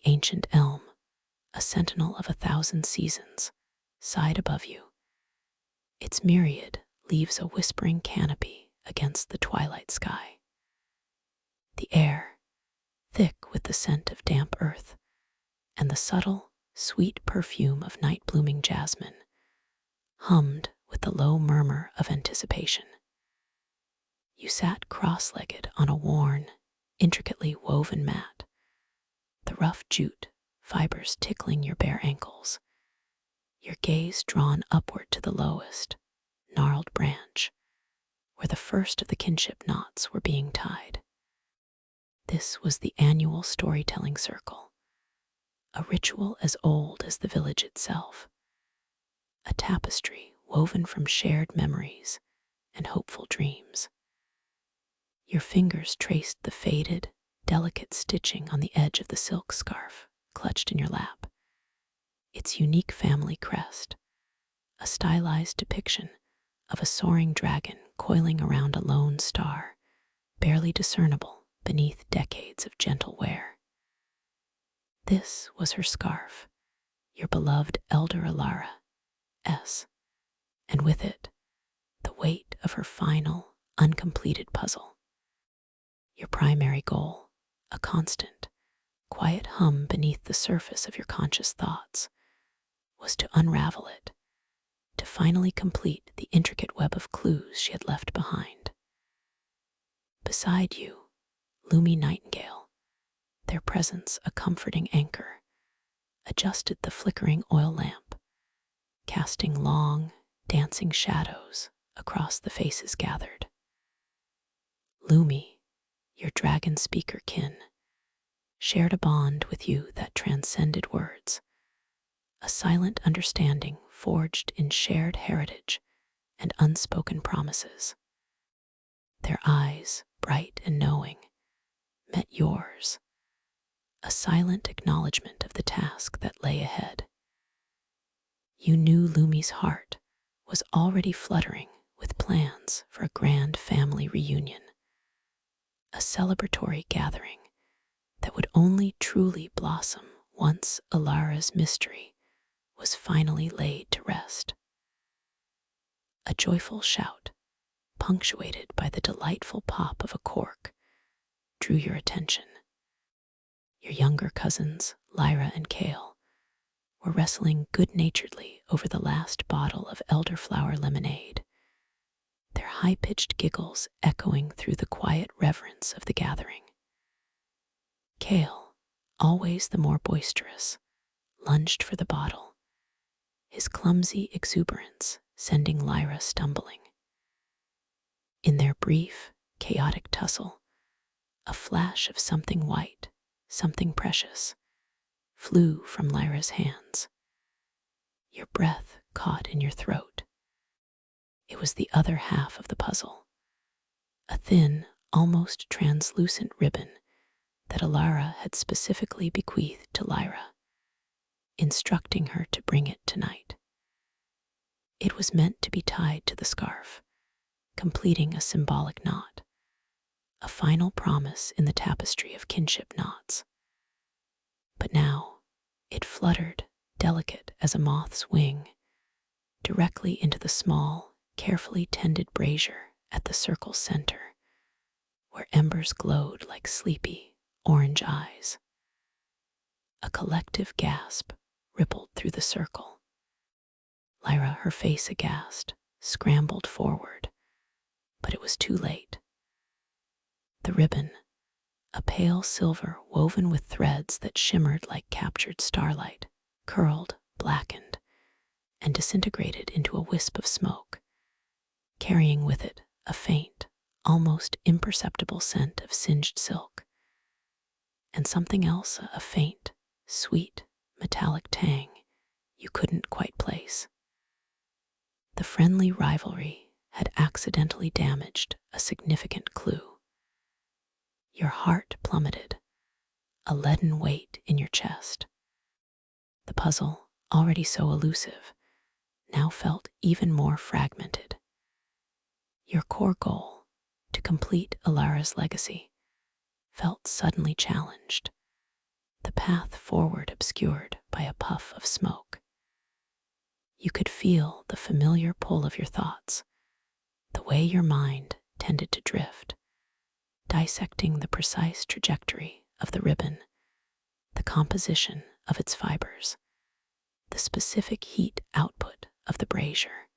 ancient elm, a sentinel of 1,000 seasons, sighed above you. Its myriad leaves a whispering canopy against the twilight sky. The air, thick with the scent of damp earth and the subtle, sweet perfume of night-blooming jasmine, hummed with the low murmur of anticipation. You sat cross-legged on a worn, intricately woven mat, the rough jute fibers tickling your bare ankles, your gaze drawn upward to the lowest, gnarled branch, where the first of the kinship knots were being tied. This was the annual storytelling circle, a ritual as old as the village itself, a tapestry woven from shared memories and hopeful dreams. Your fingers traced the faded, delicate stitching on the edge of the silk scarf clutched in your lap, its unique family crest, a stylized depiction of a soaring dragon coiling around a lone star, barely discernible beneath decades of gentle wear. This was her scarf, your beloved elder Elara, and with it, the weight of her final, uncompleted puzzle. Your primary goal, a constant, quiet hum beneath the surface of your conscious thoughts, was to unravel it, to finally complete the intricate web of clues she had left behind. Beside you, Lumi Nightingale, their presence a comforting anchor, adjusted the flickering oil lamp, casting long, dancing shadows across the faces gathered. Lumi, your dragon speaker kin, shared a bond with you that transcended words, a silent understanding forged in shared heritage and unspoken promises. Their eyes, bright and knowing, met yours, a silent acknowledgement of the task that lay ahead. You knew Lumi's heart was already fluttering with plans for a grand family reunion, a celebratory gathering that would only truly blossom once Elara's mystery was finally laid to rest. A joyful shout, punctuated by the delightful pop of a cork, drew your attention. Your younger cousins, Lyra and Kael, were wrestling good-naturedly over the last bottle of elderflower lemonade, their high-pitched giggles echoing through the quiet reverence of the gathering. Kael, always the more boisterous, lunged for the bottle, his clumsy exuberance sending Lyra stumbling. In their brief, chaotic tussle, a flash of something white, something precious, flew from Lyra's hands. Your breath caught in your throat. It was the other half of the puzzle, a thin, almost translucent ribbon that Elara had specifically bequeathed to Lyra, instructing her to bring it tonight. It was meant to be tied to the scarf, completing a symbolic knot, a final promise in the tapestry of kinship knots. But now it fluttered, delicate as a moth's wing, directly into the small, carefully tended brazier at the circle's center, where embers glowed like sleepy, orange eyes. A collective gasp rippled through the circle. Lyra, her face aghast, scrambled forward, but it was too late. The ribbon, a pale silver woven with threads that shimmered like captured starlight, curled, blackened, and disintegrated into a wisp of smoke, carrying with it a faint, almost imperceptible scent of singed silk, and something else, a faint, sweet, metallic tang you couldn't quite place. The friendly rivalry had accidentally damaged a significant clue. Your heart plummeted, a leaden weight in your chest. The puzzle, already so elusive, now felt even more fragmented. Your core goal, to complete Elara's legacy, felt suddenly challenged. the path forward obscured by a puff of smoke. You could feel the familiar pull of your thoughts, the way your mind tended to drift, dissecting the precise trajectory of the ribbon, the composition of its fibers, the specific heat output of the brazier,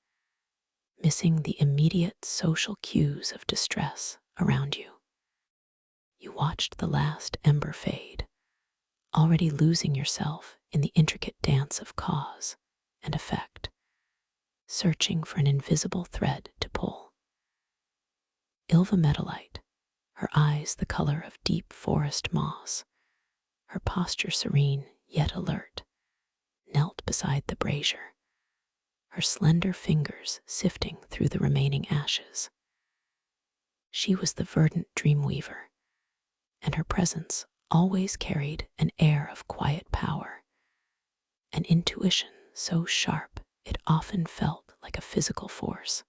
missing the immediate social cues of distress around you. You watched the last ember fade, already losing yourself in the intricate dance of cause and effect, searching for an invisible thread to pull. Ilva Metalite, her eyes the color of deep forest moss, her posture serene yet alert, knelt beside the brazier, her slender fingers sifting through the remaining ashes. She was the verdant dreamweaver, and her presence always carried an air of quiet power, an intuition so sharp it often felt like a physical force.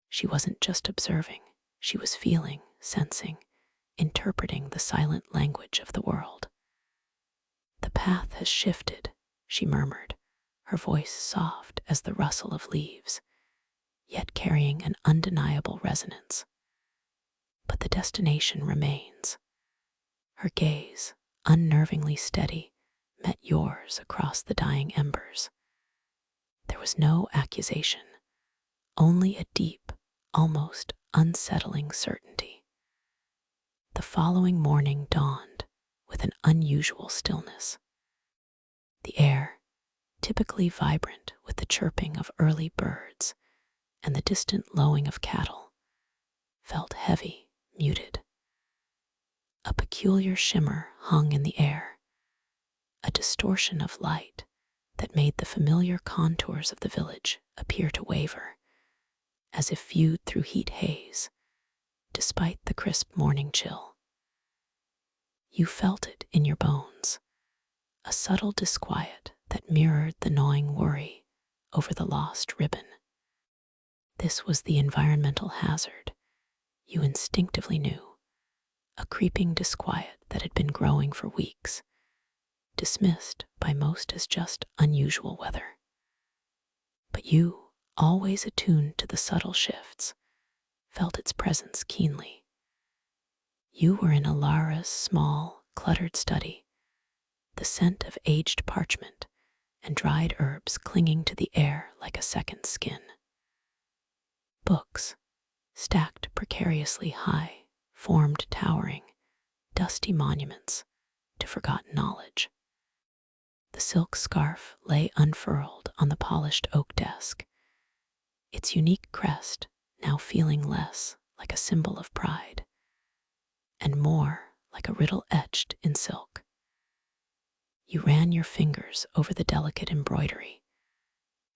She wasn't just observing, she was feeling, sensing, interpreting the silent language of the world. "The path has shifted," she murmured, her voice soft as the rustle of leaves, yet carrying an undeniable resonance. "But the destination remains." Her gaze, unnervingly steady, met yours across the dying embers. There was no accusation, only a deep, almost unsettling certainty. The following morning dawned with an unusual stillness. The air, typically vibrant with the chirping of early birds and the distant lowing of cattle, felt heavy, muted. A peculiar shimmer hung in the air, a distortion of light that made the familiar contours of the village appear to waver, as if viewed through heat haze, despite the crisp morning chill. You felt it in your bones, a subtle disquiet that mirrored the gnawing worry over the lost ribbon. This was the environmental hazard you instinctively knew, a creeping disquiet that had been growing for weeks, dismissed by most as just unusual weather. But you, always attuned to the subtle shifts, felt its presence keenly. You were in Elara's small, cluttered study, the scent of aged parchment and dried herbs clinging to the air like a second skin. Books, stacked precariously high, formed towering, dusty monuments to forgotten knowledge. The silk scarf lay unfurled on the polished oak desk, its unique crest now feeling less like a symbol of pride and more like a riddle etched in silk. You ran your fingers over the delicate embroidery,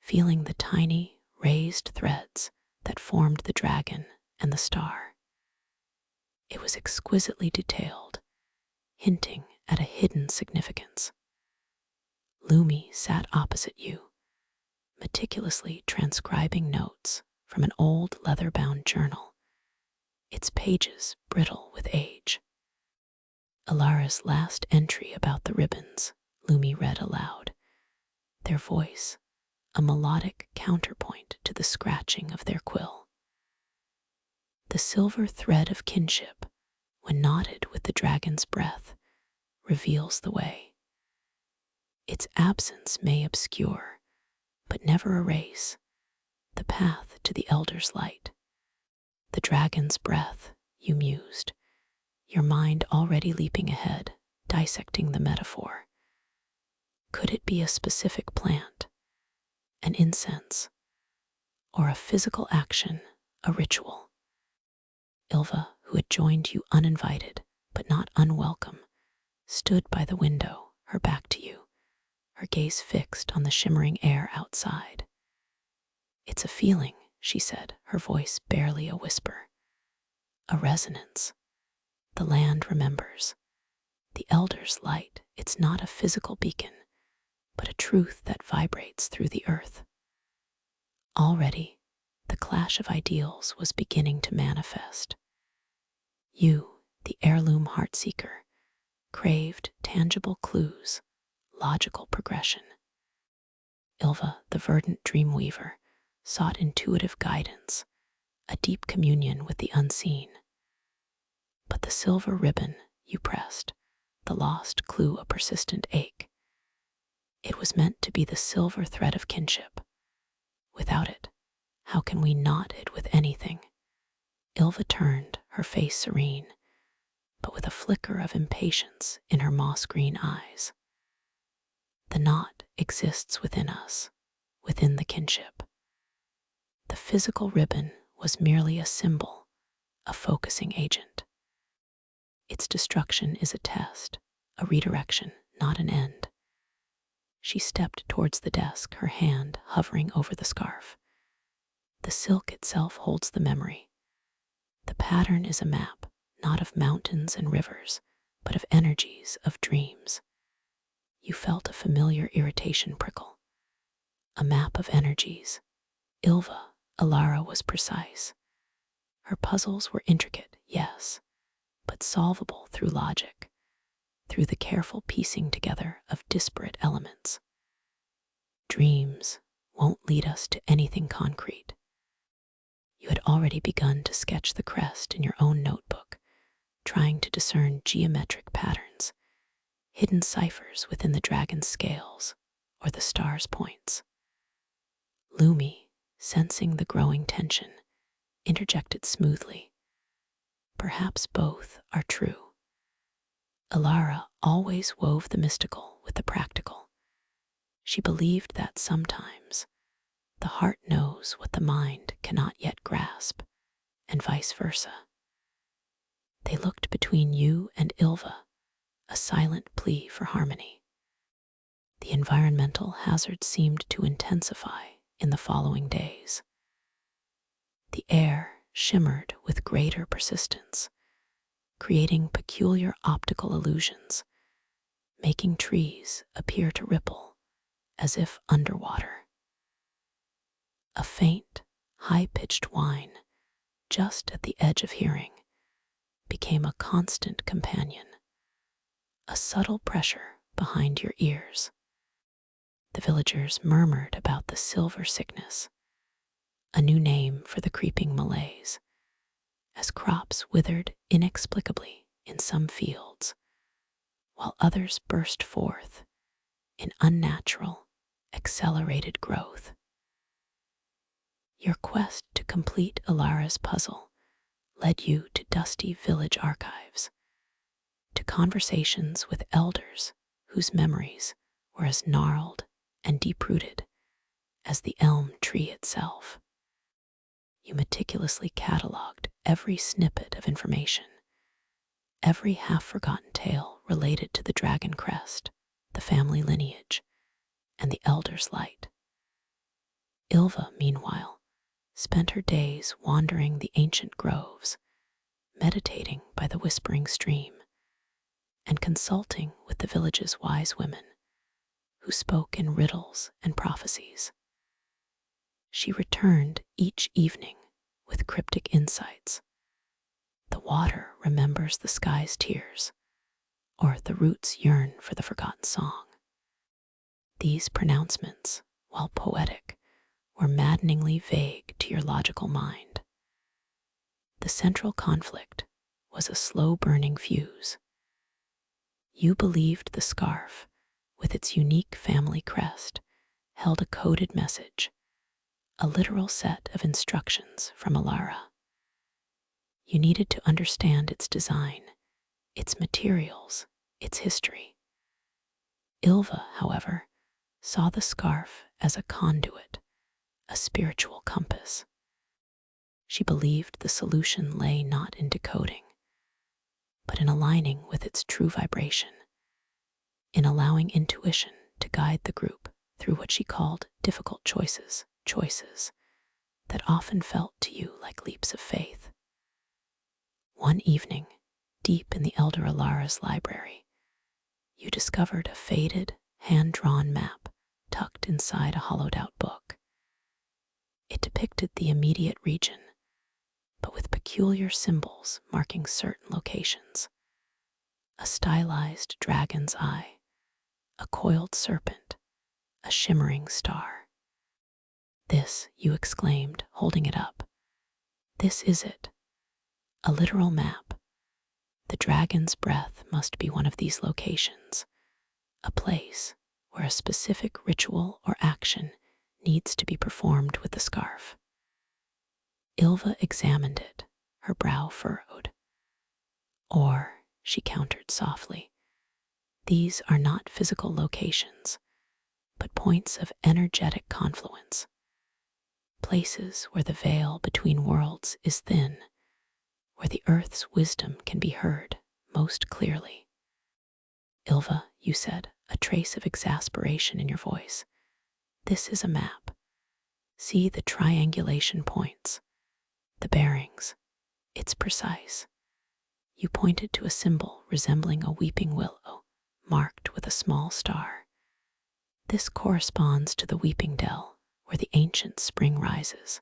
feeling the tiny, raised threads that formed the dragon and the star. It was exquisitely detailed, hinting at a hidden significance. Lumi sat opposite you, meticulously transcribing notes from an old leather-bound journal, its pages brittle with age. Elara's last entry about the ribbons, Lumi read aloud, their voice a melodic counterpoint to the scratching of their quill. The silver thread of kinship, when knotted with the dragon's breath, reveals the way. Its absence may obscure, but never erase, the path to the elder's light. The dragon's breath, you mused, your mind already leaping ahead, dissecting the metaphor. Could it be a specific plant, an incense, or a physical action, a ritual? Ilva, who had joined you uninvited but not unwelcome, stood by the window, her back to you, her gaze fixed on the shimmering air outside. "It's a feeling," she said, her voice barely a whisper. "A resonance. The land remembers. The elder's light, it's not a physical beacon, but a truth that vibrates through the earth." Already, the clash of ideals was beginning to manifest. You, the heirloom heartseeker, craved tangible clues, logical progression. Ilva, the verdant dreamweaver, sought intuitive guidance, a deep communion with the unseen. But the silver ribbon you pressed, the lost clue, a persistent ache. It was meant to be the silver thread of kinship. Without it, how can we knot it with anything? Ilva turned, her face serene, but with a flicker of impatience in her moss-green eyes. The knot exists within us, within the kinship. The physical ribbon was merely a symbol, a focusing agent. Its destruction is a test, a redirection, not an end. She stepped towards the desk, her hand hovering over the scarf. The silk itself holds the memory. The pattern is a map, not of mountains and rivers, but of energies, of dreams. You felt a familiar irritation prickle. A map of energies. Elara was precise. Her puzzles were intricate, yes, but solvable through logic, through the careful piecing together of disparate elements. Dreams won't lead us to anything concrete. You had already begun to sketch the crest in your own notebook, trying to discern geometric patterns, hidden ciphers within the dragon's scales or the star's points. Lumi, sensing the growing tension, interjected smoothly. Perhaps both are true. Elara always wove the mystical with the practical. She believed that sometimes the heart knows what the mind cannot yet grasp, and vice versa. They looked between you and Ilva, a silent plea for harmony. The environmental hazard seemed to intensify in the following days. The air shimmered with greater persistence, creating peculiar optical illusions, making trees appear to ripple as if underwater. A faint, high-pitched whine, just at the edge of hearing, became a constant companion, a subtle pressure behind your ears. The villagers murmured about the silver sickness, a new name for the creeping malaise, as crops withered inexplicably in some fields, while others burst forth in unnatural, accelerated growth. Your quest to complete Elara's puzzle led you to dusty village archives, to conversations with elders whose memories were as gnarled and deep-rooted as the elm tree itself. You meticulously cataloged every snippet of information, every half-forgotten tale related to the dragon crest, the family lineage, and the elder's light. Ilva, meanwhile, spent her days wandering the ancient groves, meditating by the whispering stream, and consulting with the village's wise women, who spoke in riddles and prophecies. She returned each evening with cryptic insights. The water remembers the sky's tears, or the roots yearn for the forgotten song. These pronouncements, while poetic, were maddeningly vague to your logical mind. The central conflict was a slow-burning fuse. You believed the scarf, with its unique family crest, held a coded message, a literal set of instructions from Elara. You needed to understand its design, its materials, its history. Ilva, however, saw the scarf as a conduit, a spiritual compass. She believed the solution lay not in decoding, but in aligning with its true vibration, in allowing intuition to guide the group through what she called difficult choices that often felt to you like leaps of faith. One evening, deep in the elder Elara's library, you discovered a faded, hand-drawn map tucked inside a hollowed-out book. It depicted the immediate region, but with peculiar symbols marking certain locations. a stylized dragon's eye, a coiled serpent, a shimmering star. "This," you exclaimed, holding it up. "This is it. A literal map. The dragon's breath must be one of these locations, a place where a specific ritual or action needs to be performed with the scarf." Ylva examined it, her brow furrowed. "Or," she countered softly, "these are not physical locations, but points of energetic confluence, places where the veil between worlds is thin, where the earth's wisdom can be heard most clearly." "Ylva," you said, a trace of exasperation in your voice, "this is a map. See the triangulation points, the bearings. It's precise." You pointed to a symbol resembling a weeping willow, marked with a small star. "This corresponds to the weeping dell, where the ancient spring rises.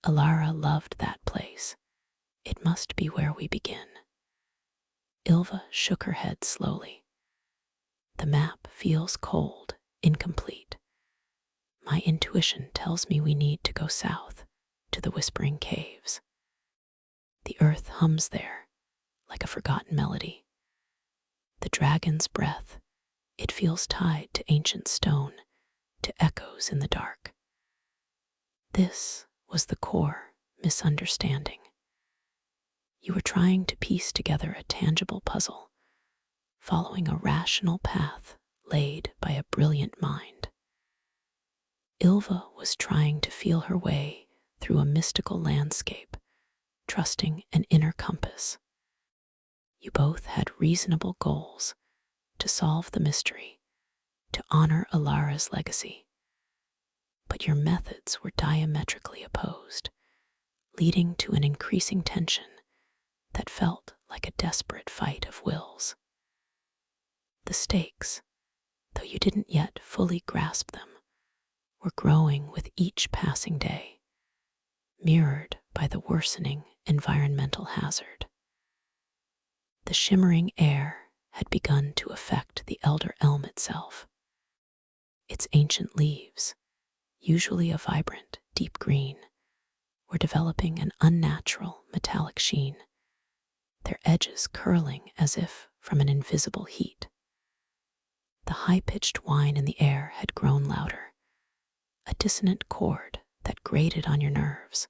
Elara loved that place. It must be where we begin." Ylva shook her head slowly. "The map feels cold, incomplete. My intuition tells me we need to go south, to the Whispering Caves. The earth hums there, like a forgotten melody. The dragon's breath, it feels tied to ancient stone, to echoes in the dark." This was the core misunderstanding. You were trying to piece together a tangible puzzle, following a rational path laid by a brilliant mind. Ylva was trying to feel her way through a mystical landscape, trusting an inner compass. You both had reasonable goals: to solve the mystery, to honor Elara's legacy. But your methods were diametrically opposed, leading to an increasing tension that felt like a desperate fight of wills. The stakes, though you didn't yet fully grasp them, were growing with each passing day, mirrored by the worsening environmental hazard. The shimmering air had begun to affect the elder elm itself. Its ancient leaves, usually a vibrant, deep green, were developing an unnatural metallic sheen, their edges curling as if from an invisible heat. The high-pitched whine in the air had grown louder, a dissonant chord that grated on your nerves,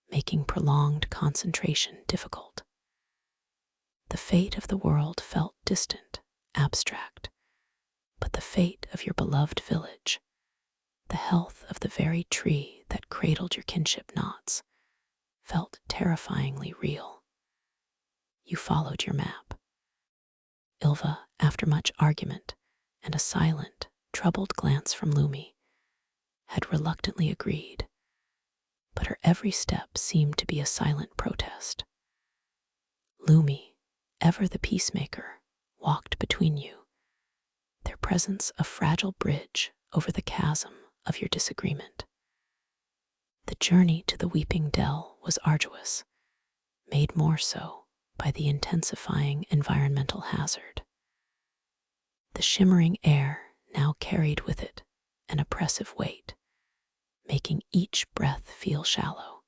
making prolonged concentration difficult. The fate of the world felt distant, abstract, but the fate of your beloved village, the health of the very tree that cradled your kinship knots, felt terrifyingly real. You followed your map. Ylva, after much argument and a silent, troubled glance from Lumi, had reluctantly agreed, but her every step seemed to be a silent protest. Lumi, ever the peacemaker, walked between you, their presence a fragile bridge over the chasm of your disagreement. The journey to the Weeping Dell was arduous, made more so by the intensifying environmental hazard. The shimmering air now carried with it an oppressive weight, making each breath feel shallow.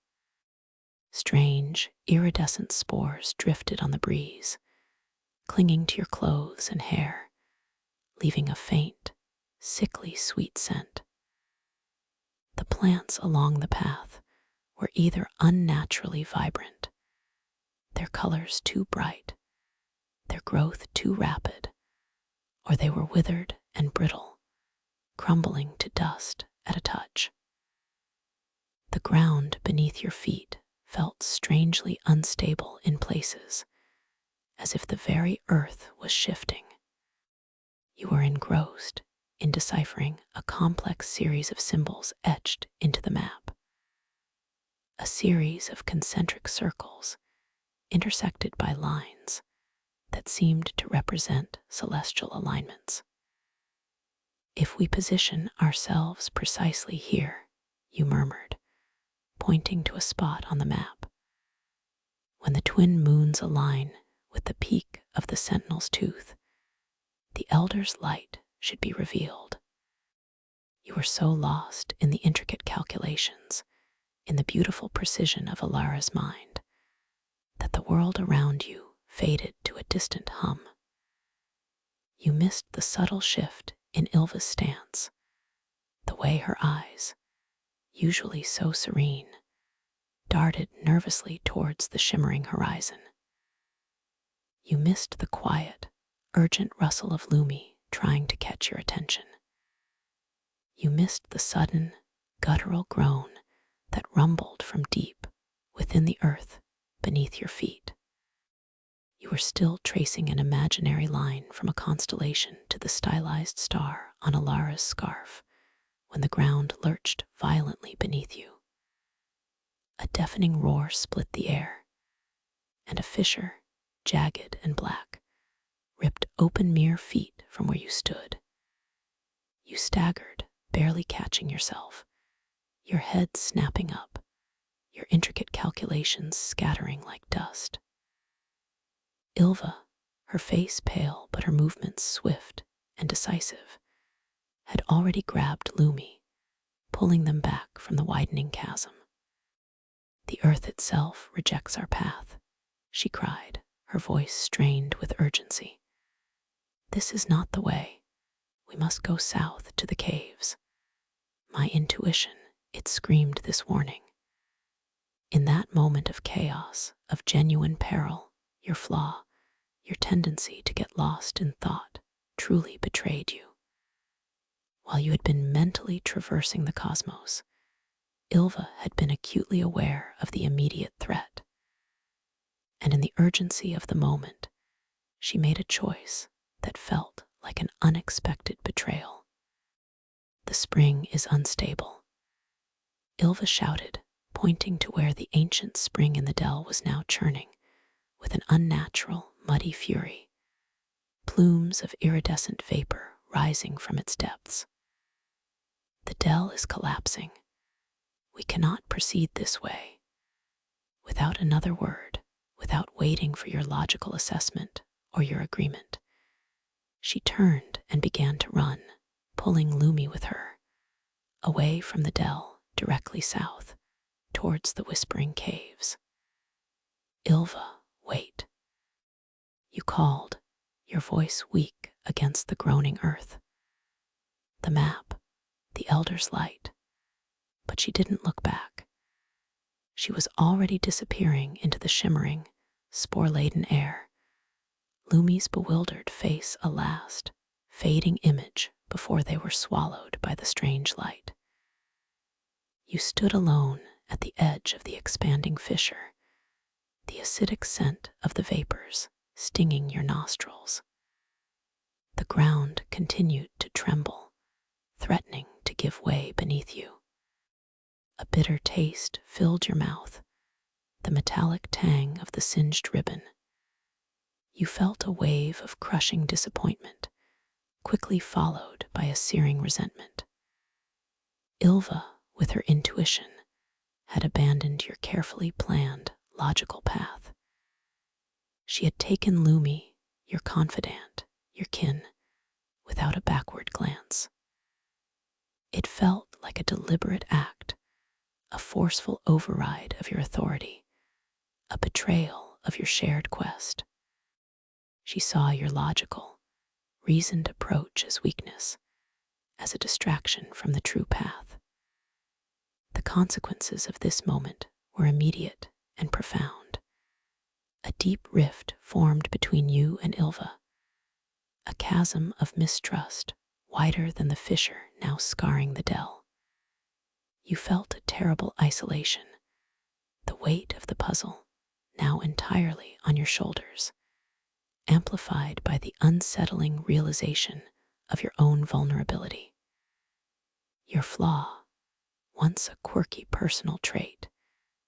Strange, iridescent spores drifted on the breeze, clinging to your clothes and hair, leaving a faint, sickly sweet scent. The plants along the path were either unnaturally vibrant, their colors too bright, their growth too rapid, or they were withered and brittle, crumbling to dust at a touch. The ground beneath your feet felt strangely unstable in places, as if the very earth was shifting. You were engrossed in deciphering a complex series of symbols etched into the map. A series of concentric circles intersected by lines that seemed to represent celestial alignments. "If we position ourselves precisely here," you murmured, pointing to a spot on the map, "when the twin moons align with the peak of the sentinel's tooth. The elder's light should be revealed. You were so lost in the intricate calculations, in the beautiful precision of Elara's mind, that the world around you faded to a distant hum. You missed the subtle shift in Ilva's stance, the way her eyes, usually so serene, darted nervously towards the shimmering horizon. You missed the quiet, urgent rustle of Lumi trying to catch your attention. You missed the sudden, guttural groan that rumbled from deep within the earth beneath your feet. You were still tracing an imaginary line from a constellation to the stylized star on Elara's scarf when the ground lurched violently beneath you. A deafening roar split the air, and a fissure, jagged and black, ripped open mere feet from where you stood. You staggered, barely catching yourself, your head snapping up, your intricate calculations scattering like dust. Ilva, her face pale but her movements swift and decisive, had already grabbed Lumi, pulling them back from the widening chasm. "The earth itself rejects our path," she cried, her voice strained with urgency. "This is not the way. We must go south to the caves." My intuition, it screamed this warning. In that moment of chaos, of genuine peril, your flaw, your tendency to get lost in thought, truly betrayed you. While you had been mentally traversing the cosmos, Ilva had been acutely aware of the immediate threat. And in the urgency of the moment, she made a choice that felt like an unexpected betrayal. "The spring is unstable," Ilva shouted, pointing to where the ancient spring in the dell was now churning with an unnatural, muddy fury, plumes of iridescent vapor rising from its depths. "The dell is collapsing. We cannot proceed this way." Without another word, without waiting for your logical assessment or your agreement, she turned and began to run, pulling Lumi with her, away from the dell directly south, towards the whispering caves. "Ilva, wait," you called, your voice weak against the groaning earth. The map, the elder's light, but she didn't look back. She was already disappearing into the shimmering, spore-laden air, Lumi's bewildered face a last, fading image before they were swallowed by the strange light. You stood alone at the edge of the expanding fissure, the acidic scent of the vapors stinging your nostrils. The ground continued to tremble, threatening to give way beneath you. A bitter taste filled your mouth, the metallic tang of the singed ribbon. You felt a wave of crushing disappointment, quickly followed by a searing resentment. Ilva, with her intuition, had abandoned your carefully planned, logical path. She had taken Lumi, your confidant, your kin, without a backward glance. It felt like a deliberate act, a forceful override of your authority, a betrayal of your shared quest. She saw your logical, reasoned approach as weakness, as a distraction from the true path. The consequences of this moment were immediate and profound. A deep rift formed between you and Ilva, a chasm of mistrust wider than the fissure now scarring the dell. You felt a terrible isolation, the weight of the puzzle now entirely on your shoulders, amplified by the unsettling realization of your own vulnerability. Your flaw, once a quirky personal trait,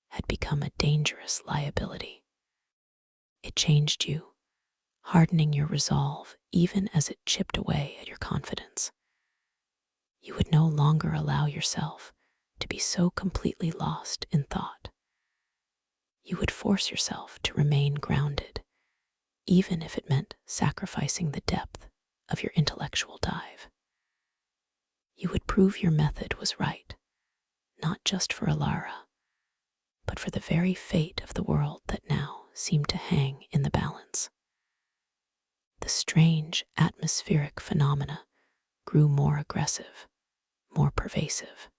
had become a dangerous liability. It changed you, hardening your resolve even as it chipped away at your confidence. You would no longer allow yourself to be so completely lost in thought. You would force yourself to remain grounded, even if it meant sacrificing the depth of your intellectual dive. You would prove your method was right, not just for Elara, but for the very fate of the world that now seemed to hang in the balance. The strange atmospheric phenomena grew more aggressive, more pervasive.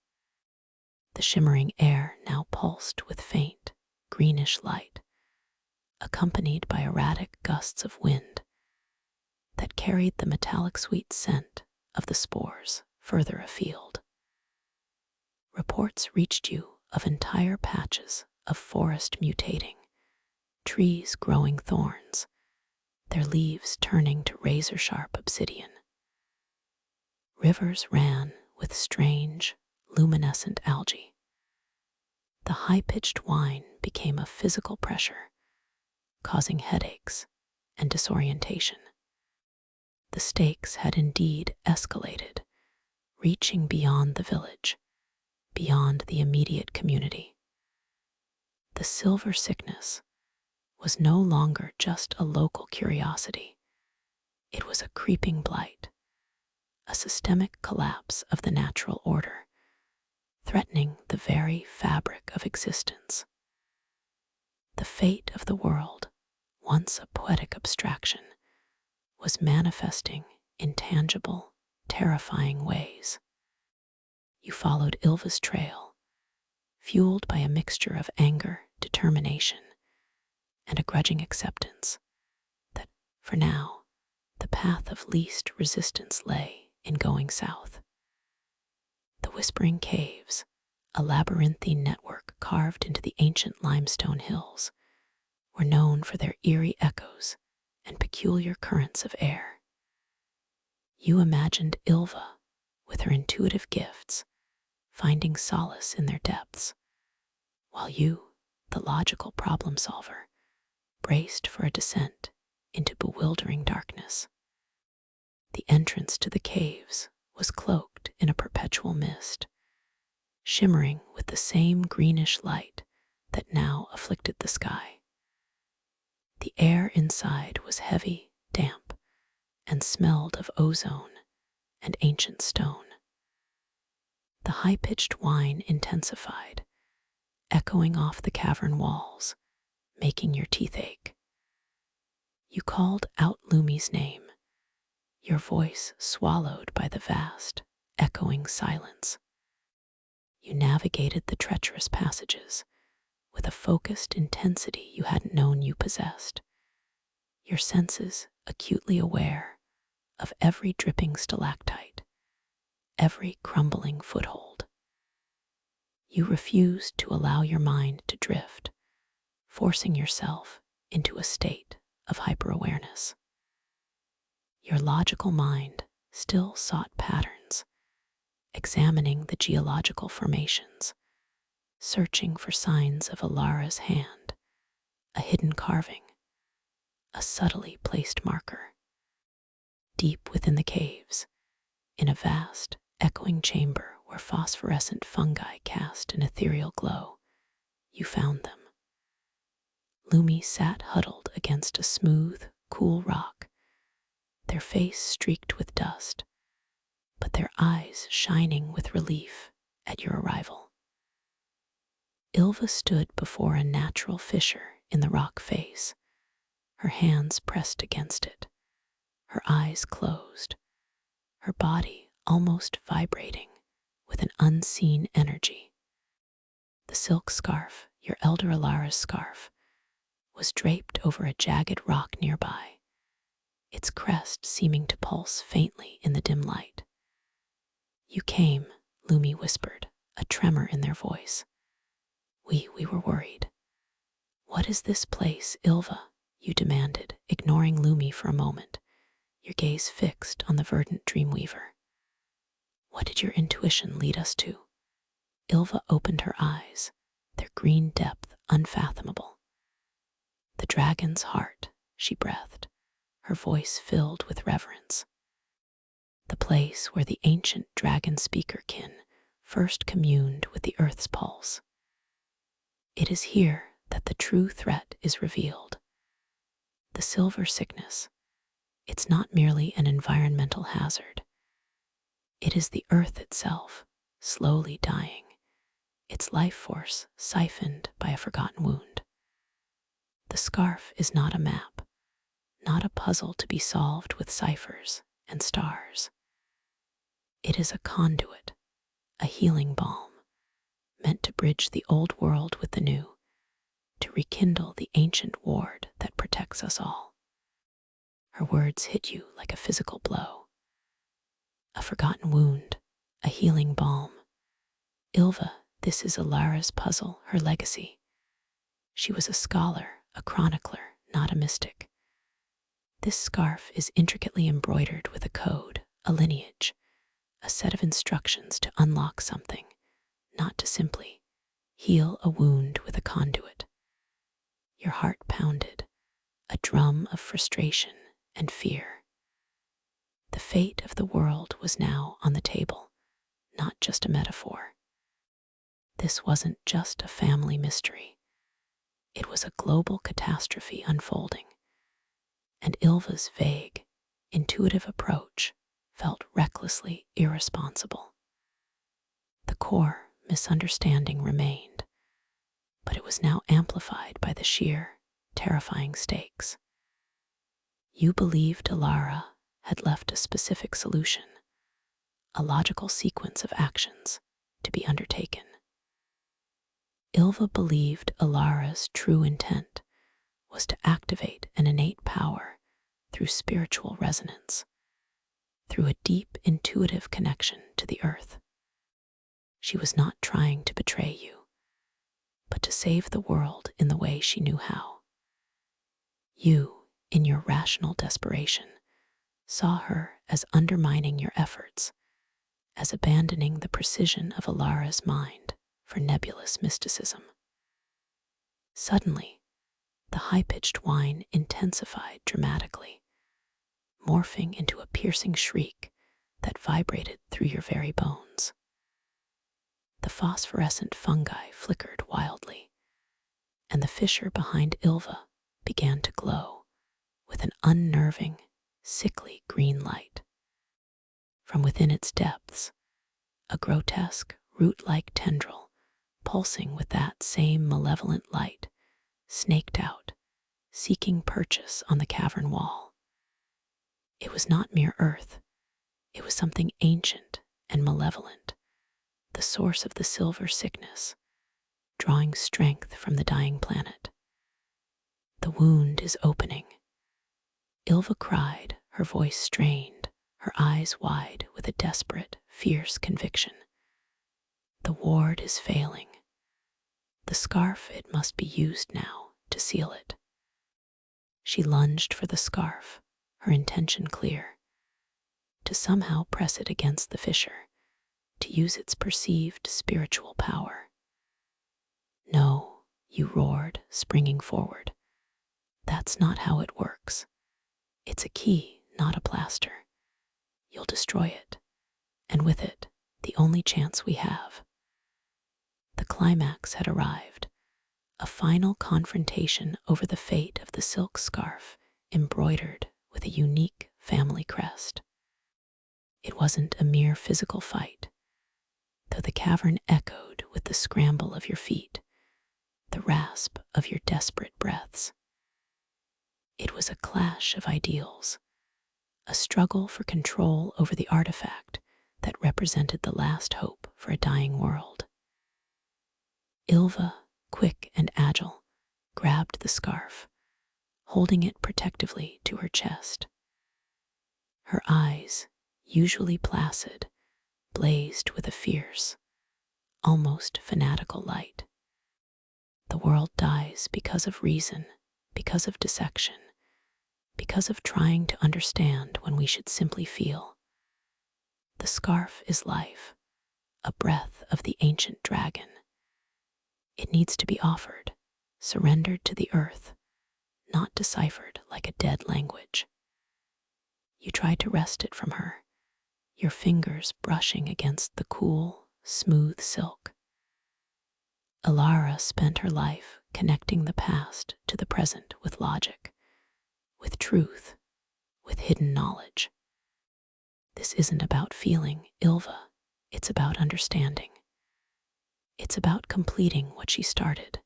The shimmering air now pulsed with faint, greenish light, accompanied by erratic gusts of wind that carried the metallic sweet scent of the spores further afield. Reports reached you of entire patches of forest mutating, trees growing thorns, their leaves turning to razor-sharp obsidian. Rivers ran with strange, luminescent algae. The high-pitched whine became a physical pressure, causing headaches and disorientation. The stakes had indeed escalated, reaching beyond the village, beyond the immediate community. The silver sickness was no longer just a local curiosity. It was a creeping blight, a systemic collapse of the natural order, threatening the very fabric of existence. The fate of the world, once a poetic abstraction, was manifesting in tangible, terrifying ways. You followed Ilva's trail, fueled by a mixture of anger, determination, and a grudging acceptance that, for now, the path of least resistance lay in going south. The Whispering Caves, a labyrinthine network carved into the ancient limestone hills, were known for their eerie echoes and peculiar currents of air. You imagined Ilva, with her intuitive gifts, finding solace in their depths, while you, the logical problem solver, braced for a descent into bewildering darkness. The entrance to the caves was cloaked in a perpetual mist, shimmering with the same greenish light that now afflicted the sky. The air inside was heavy, damp, and smelled of ozone and ancient stone. The high-pitched whine intensified, echoing off the cavern walls, making your teeth ache. You called out Lumi's name, your voice swallowed by the vast, echoing silence. You navigated the treacherous passages with a focused intensity you hadn't known you possessed, your senses acutely aware of every dripping stalactite, every crumbling foothold. You refused to allow your mind to drift, forcing yourself into a state of hyper-awareness. Your logical mind still sought patterns, examining the geological formations, searching for signs of Elara's hand, a hidden carving, a subtly placed marker. Deep within the caves, in a vast, echoing chamber where phosphorescent fungi cast an ethereal glow, you found them. Lumi sat huddled against a smooth, cool rock, their face streaked with dust, but their eyes shining with relief at your arrival. Ilva stood before a natural fissure in the rock face, her hands pressed against it, her eyes closed, her body almost vibrating with an unseen energy. The silk scarf, your elder Elara's scarf, was draped over a jagged rock nearby, its crest seeming to pulse faintly in the dim light. You came, Lumi whispered, a tremor in their voice. We were worried. What is this place, Ilva? You demanded, ignoring Lumi for a moment, your gaze fixed on the verdant dreamweaver. What did your intuition lead us to? Ilva opened her eyes, their green depth unfathomable. The dragon's heart, she breathed, her voice filled with reverence. The place where the ancient dragon speaker kin first communed with the earth's pulse. It is here that the true threat is revealed. The silver sickness, it's not merely an environmental hazard. It is the earth itself, slowly dying, its life force siphoned by a forgotten wound. The scarf is not a map, not a puzzle to be solved with ciphers and stars. It is a conduit, a healing balm, meant to bridge the old world with the new, to rekindle the ancient ward that protects us all. Her words hit you like a physical blow. A forgotten wound, a healing balm. Ylva, this is Elara's puzzle, her legacy. She was a scholar, a chronicler, not a mystic. This scarf is intricately embroidered with a code, a lineage, a set of instructions to unlock something, not to simply heal a wound with a conduit. Your heart pounded, a drum of frustration and fear. The fate of the world was now on the table, not just a metaphor. This wasn't just a family mystery. It was a global catastrophe unfolding, and Ylva's vague, intuitive approach felt recklessly irresponsible. The core misunderstanding remained, but it was now amplified by the sheer, terrifying stakes. You believed Elara had left a specific solution, a logical sequence of actions to be undertaken. Ylva believed Elara's true intent was to activate an innate power through spiritual resonance, through a deep intuitive connection to the earth. She was not trying to betray you, but to save the world in the way she knew how. You, in your rational desperation, saw her as undermining your efforts, as abandoning the precision of Elara's mind for nebulous mysticism. Suddenly, the high-pitched whine intensified dramatically, morphing into a piercing shriek that vibrated through your very bones. The phosphorescent fungi flickered wildly, and the fissure behind Ylva began to glow with an unnerving, sickly green light. From within its depths, a grotesque, root-like tendril, pulsing with that same malevolent light, snaked out, seeking purchase on the cavern wall. It was not mere earth. It was something ancient and malevolent, the source of the silver sickness, drawing strength from the dying planet. The wound is opening. Ylva cried, her voice strained, her eyes wide with a desperate, fierce conviction. The ward is failing. The scarf, it must be used now to seal it. She lunged for the scarf, her intention clear, to somehow press it against the fissure, to use its perceived spiritual power. No, you roared, springing forward. That's not how it works. It's a key, not a plaster. You'll destroy it, and with it, the only chance we have. The climax had arrived, a final confrontation over the fate of the silk scarf embroidered with a unique family crest. It wasn't a mere physical fight, though the cavern echoed with the scramble of your feet, the rasp of your desperate breaths. It was a clash of ideals, a struggle for control over the artifact that represented the last hope for a dying world. Ylva, quick and agile, grabbed the scarf, holding it protectively to her chest. Her eyes, usually placid, blazed with a fierce, almost fanatical light. The world dies because of reason, because of dissection, because of trying to understand when we should simply feel. The scarf is life, a breath of the ancient dragon. It needs to be offered, surrendered to the earth, not deciphered like a dead language. You tried to wrest it from her, your fingers brushing against the cool, smooth silk. Elara spent her life connecting the past to the present with logic, with truth, with hidden knowledge. This isn't about feeling Ilva, it's about understanding. It's about completing what she started.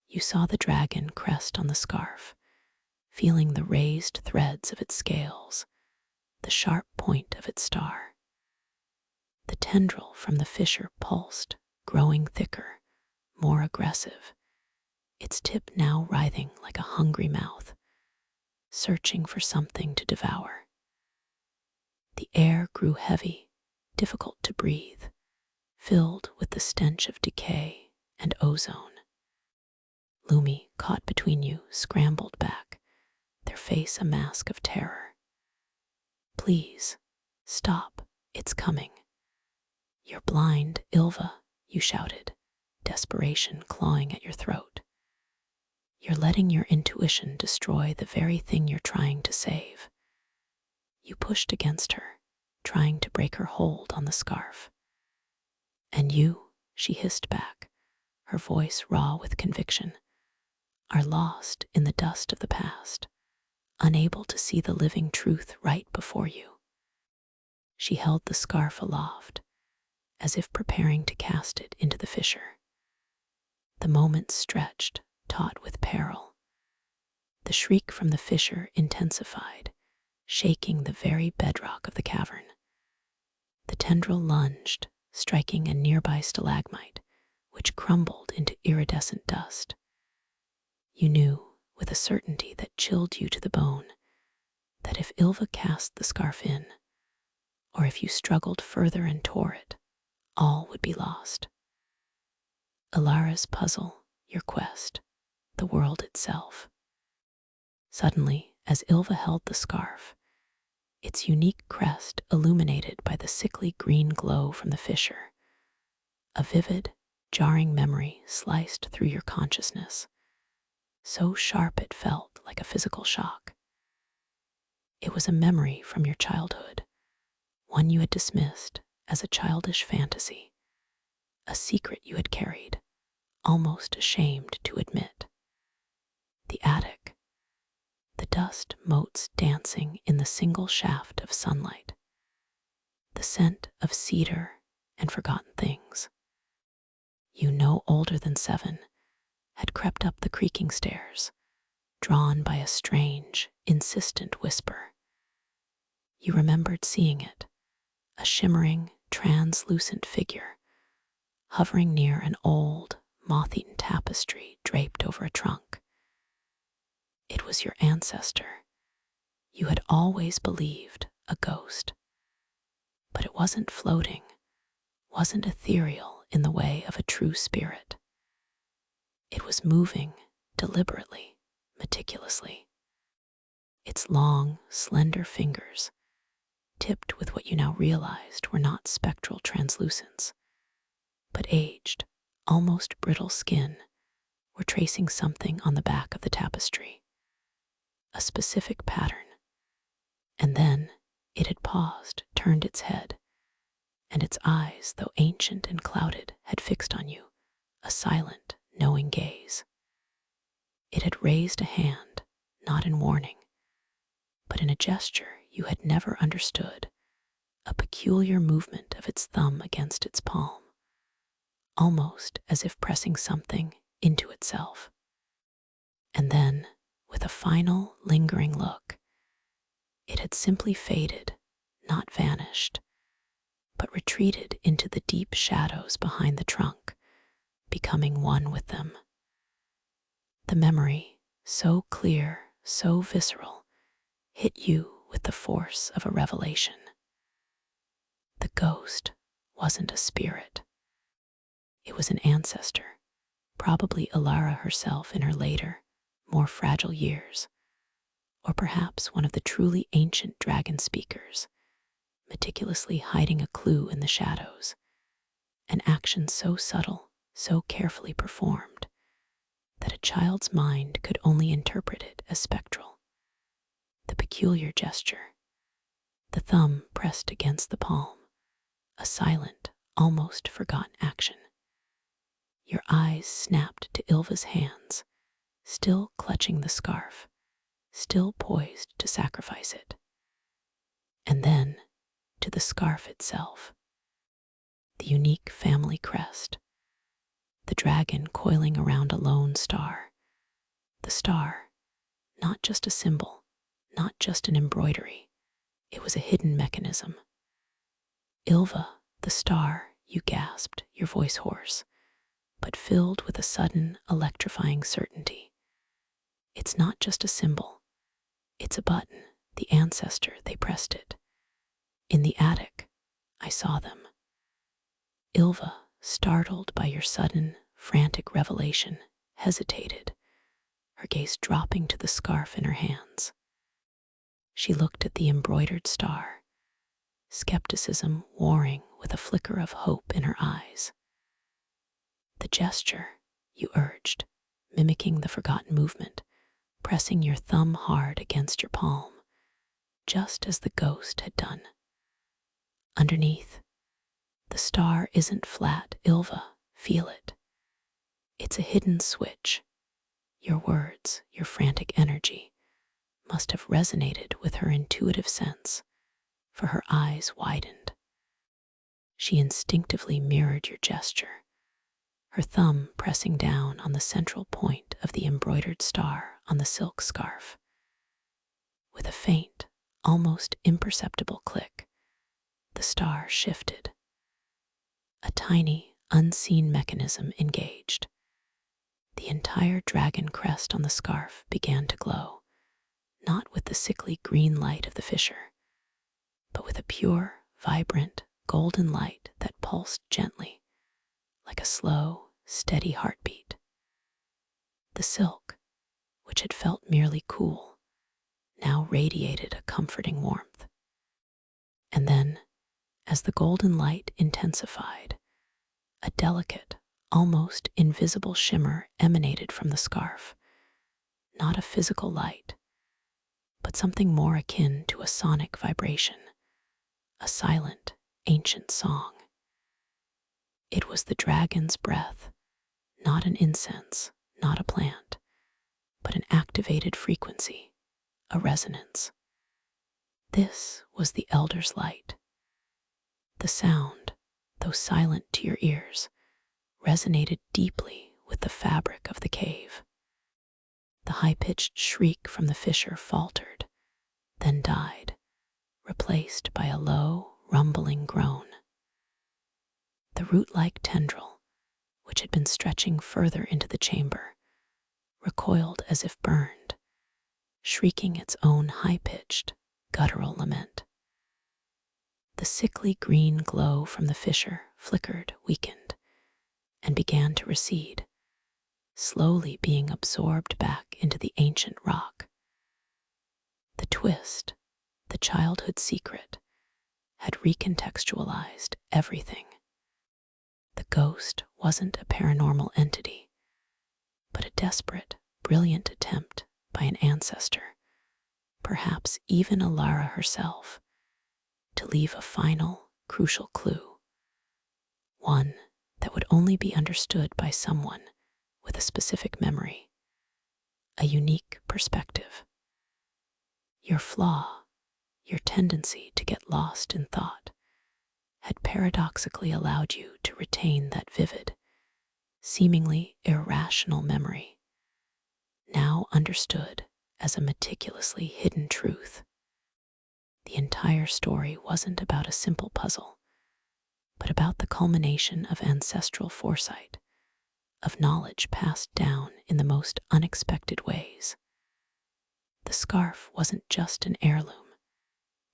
You saw the dragon crest on the scarf, feeling the raised threads of its scales, the sharp point of its star. The tendril from the fissure pulsed, growing thicker, more aggressive, its tip now writhing like a hungry mouth, searching for something to devour. The air grew heavy, difficult to breathe, filled with the stench of decay and ozone. Lumi, caught between you, scrambled back, their face a mask of terror. "Please, stop, it's coming." "You're blind, Ilva," you shouted, desperation clawing at your throat. "You're letting your intuition destroy the very thing you're trying to save." You pushed against her, trying to break her hold on the scarf. "And you," she hissed back, her voice raw with conviction, "are lost in the dust of the past, unable to see the living truth right before you." She held the scarf aloft, as if preparing to cast it into the fissure. The moments stretched, taut with peril. The shriek from the fissure intensified, shaking the very bedrock of the cavern. The tendril lunged, striking a nearby stalagmite, which crumbled into iridescent dust. You knew, with a certainty that chilled you to the bone, that if Ilva cast the scarf in, or if you struggled further and tore it, all would be lost. Elara's puzzle, your quest, the world itself. Suddenly, as Ilva held the scarf, its unique crest illuminated by the sickly green glow from the fissure, a vivid, jarring memory sliced through your consciousness, so sharp it felt like a physical shock. It was a memory from your childhood, one you had dismissed as a childish fantasy, a secret you had carried, almost ashamed to admit. The attic, the dust motes dancing in the single shaft of sunlight, the scent of cedar and forgotten things. You, no older than 7, had crept up the creaking stairs, drawn by a strange, insistent whisper. You remembered seeing it, a shimmering, translucent figure, hovering near an old, moth-eaten tapestry draped over a trunk. It was your ancestor. You had always believed a ghost. But it wasn't floating, wasn't ethereal in the way of a true spirit. It was moving, deliberately, meticulously. Its long, slender fingers, tipped with what you now realized were not spectral translucence, but aged, almost brittle skin, were tracing something on the back of the tapestry, a specific pattern. And then it had paused, turned its head, and its eyes, though ancient and clouded, had fixed on you, a silent, knowing gaze. It had raised a hand, not in warning, but in a gesture you had never understood, a peculiar movement of its thumb against its palm, almost as if pressing something into itself. And then, with a final, lingering look, it had simply faded, not vanished, but retreated into the deep shadows behind the trunk, becoming one with them. The memory, so clear, so visceral, hit you with the force of a revelation. The ghost wasn't a spirit. It was an ancestor, probably Elara herself in her later, more fragile years, or perhaps one of the truly ancient dragon speakers, meticulously hiding a clue in the shadows, an action so subtle, so carefully performed, that a child's mind could only interpret it as spectral. The peculiar gesture, the thumb pressed against the palm, a silent, almost forgotten action. Your eyes snapped to Ilva's hands, still clutching the scarf, still poised to sacrifice it. And then to the scarf itself, the unique family crest, the dragon coiling around a lone star. The star, not just a symbol, not just an embroidery, it was a hidden mechanism. Ilva, the star, you gasped, your voice hoarse, but filled with a sudden, electrifying certainty. It's not just a symbol, it's a button, the ancestor, they pressed it. In the attic, I saw them. Ilva, startled by your sudden, frantic revelation, hesitated, her gaze dropping to the scarf in her hands. She looked at the embroidered star, skepticism warring with a flicker of hope in her eyes. The gesture, you urged, mimicking the forgotten movement, pressing your thumb hard against your palm, just as the ghost had done. Underneath, the star isn't flat, Ilva, feel it. It's a hidden switch. Your words, your frantic energy, must have resonated with her intuitive sense, for her eyes widened. She instinctively mirrored your gesture, her thumb pressing down on the central point of the embroidered star on the silk scarf. With a faint, almost imperceptible click, the star shifted. A tiny, unseen mechanism engaged. The entire dragon crest on the scarf began to glow, not with the sickly green light of the fissure, but with a pure, vibrant, golden light that pulsed gently, like a slow, steady heartbeat. The silk, which had felt merely cool, now radiated a comforting warmth. And then, as the golden light intensified, a delicate, almost invisible shimmer emanated from the scarf. Not a physical light, but something more akin to a sonic vibration, a silent, ancient song. It was the dragon's breath, not an incense, not a plant, but an activated frequency, a resonance. This was the elder's light. The sound, though silent to your ears, resonated deeply with the fabric of the cave. The high-pitched shriek from the fissure faltered, then died, replaced by a low, rumbling groan. The root-like tendril, which had been stretching further into the chamber, recoiled as if burned, shrieking its own high-pitched, guttural lament. The sickly green glow from the fissure flickered, weakened, and began to recede, slowly being absorbed back into the ancient rock. The twist, the childhood secret, had recontextualized everything. The ghost wasn't a paranormal entity, but a desperate, brilliant attempt by an ancestor, perhaps even Elara herself, to leave a final, crucial clue, one that would only be understood by someone with a specific memory, a unique perspective. Your flaw, your tendency to get lost in thought, had paradoxically allowed you to retain that vivid, seemingly irrational memory, now understood as a meticulously hidden truth. The entire story wasn't about a simple puzzle, but about the culmination of ancestral foresight, of knowledge passed down in the most unexpected ways. The scarf wasn't just an heirloom,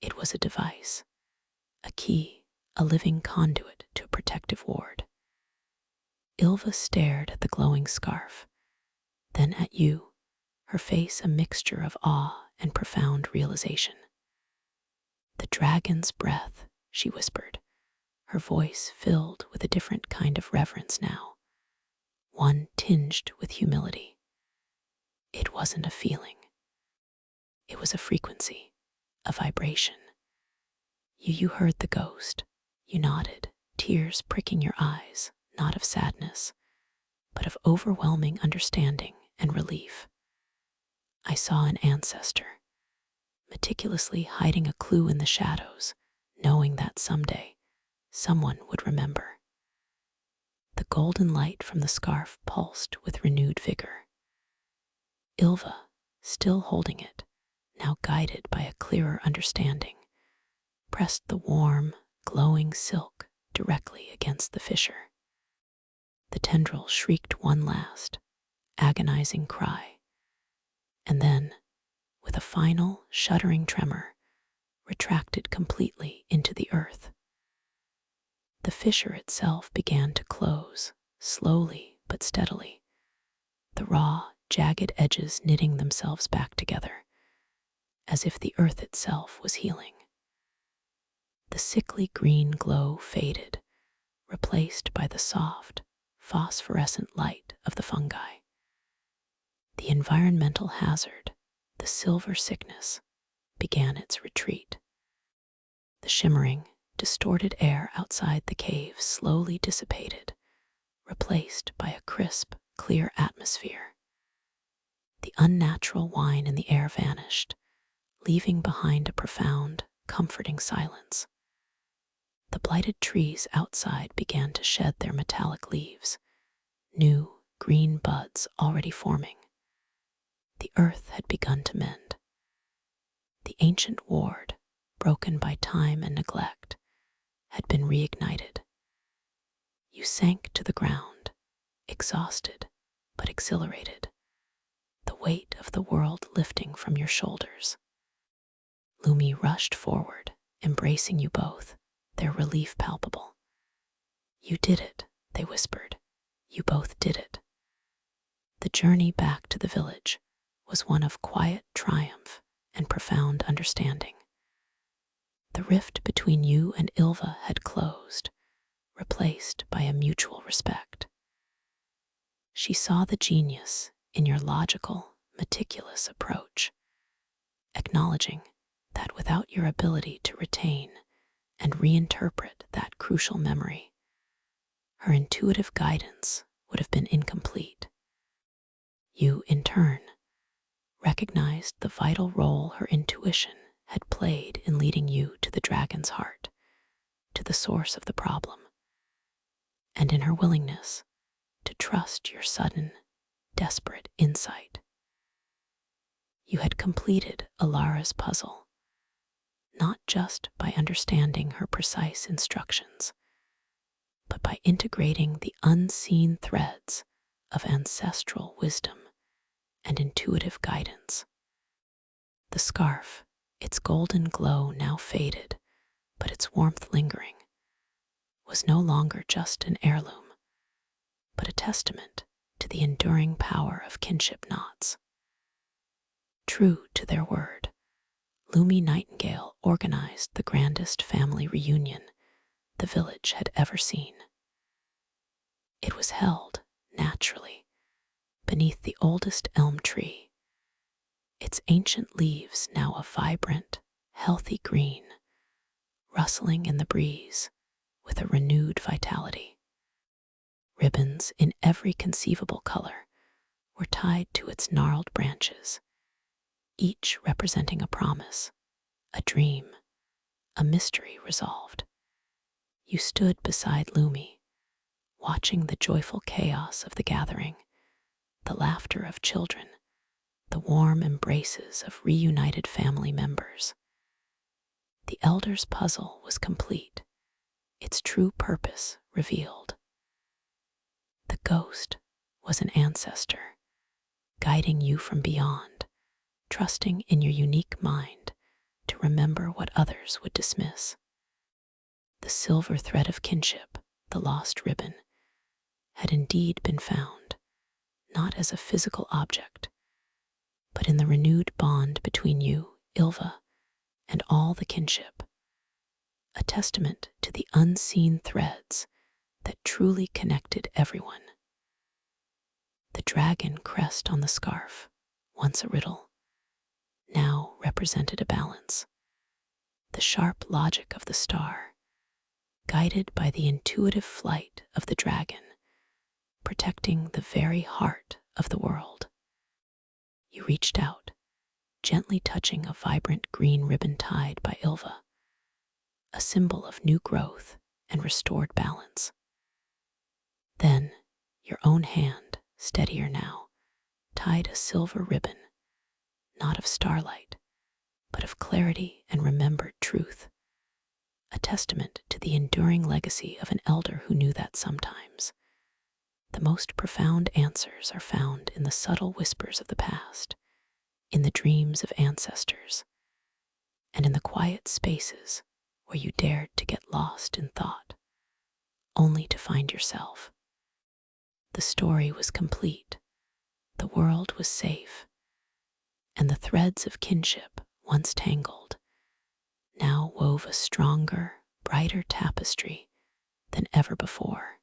it was a device, a key, a living conduit to a protective ward. Ilva stared at the glowing scarf, then at you, her face a mixture of awe and profound realization. The dragon's breath, she whispered, her voice filled with a different kind of reverence now, one tinged with humility. It wasn't a feeling. It was a frequency, a vibration. You heard the ghost. You nodded, tears pricking your eyes, not of sadness, but of overwhelming understanding and relief. I saw an ancestor, meticulously hiding a clue in the shadows, knowing that someday someone would remember. The golden light from the scarf pulsed with renewed vigor. Ilva, still holding it, now guided by a clearer understanding, pressed the warm, glowing silk directly against the fissure. The tendril shrieked one last, agonizing cry, and then, with a final, shuddering tremor, retracted completely into the earth. The fissure itself began to close, slowly but steadily, the raw, jagged edges knitting themselves back together, as if the earth itself was healing. The sickly green glow faded, replaced by the soft, phosphorescent light of the fungi. The environmental hazard, the silver sickness, began its retreat. The shimmering, distorted air outside the cave slowly dissipated, replaced by a crisp, clear atmosphere. The unnatural whine in the air vanished, leaving behind a profound, comforting silence. The blighted trees outside began to shed their metallic leaves, new, green buds already forming. The earth had begun to mend. The ancient ward, broken by time and neglect, had been reignited. You sank to the ground, exhausted but exhilarated, the weight of the world lifting from your shoulders. Lumi rushed forward, embracing you both, their relief palpable. "You did it," they whispered. "You both did it." The journey back to the village was one of quiet triumph and profound understanding. The rift between you and Ilva had closed, replaced by a mutual respect. She saw the genius in your logical, meticulous approach, acknowledging that without your ability to retain and reinterpret that crucial memory, her intuitive guidance would have been incomplete. You, in turn, recognized the vital role her intuition had played in leading you to the dragon's heart, to the source of the problem, and in her willingness to trust your sudden, desperate insight. You had completed Elara's puzzle, not just by understanding her precise instructions, but by integrating the unseen threads of ancestral wisdom and intuitive guidance. The scarf, its golden glow now faded, but its warmth lingering, was no longer just an heirloom, but a testament to the enduring power of kinship knots. True to their word, Lumi Nightingale organized the grandest family reunion the village had ever seen. It was held, naturally, beneath the oldest elm tree, its ancient leaves now a vibrant, healthy green, rustling in the breeze with a renewed vitality. Ribbons in every conceivable color were tied to its gnarled branches, each representing a promise, a dream, a mystery resolved. You stood beside Lumi, watching the joyful chaos of the gathering, the laughter of children, the warm embraces of reunited family members. The elder's puzzle was complete, its true purpose revealed. The ghost was an ancestor, guiding you from beyond, trusting in your unique mind to remember what others would dismiss. The silver thread of kinship, the lost ribbon, had indeed been found, not as a physical object, but in the renewed bond between you, Ilva, and all the kinship, a testament to the unseen threads that truly connected everyone. The dragon crest on the scarf, once a riddle, now represented a balance. The sharp logic of the star, guided by the intuitive flight of the dragon, protecting the very heart of the world. You reached out, gently touching a vibrant green ribbon tied by Ilva, a symbol of new growth and restored balance. Then, your own hand, steadier now, tied a silver ribbon, not of starlight, but of clarity and remembered truth, a testament to the enduring legacy of an elder who knew that sometimes the most profound answers are found in the subtle whispers of the past, in the dreams of ancestors, and in the quiet spaces where you dared to get lost in thought, only to find yourself. The story was complete, the world was safe, and the threads of kinship, once tangled, now wove a stronger, brighter tapestry than ever before.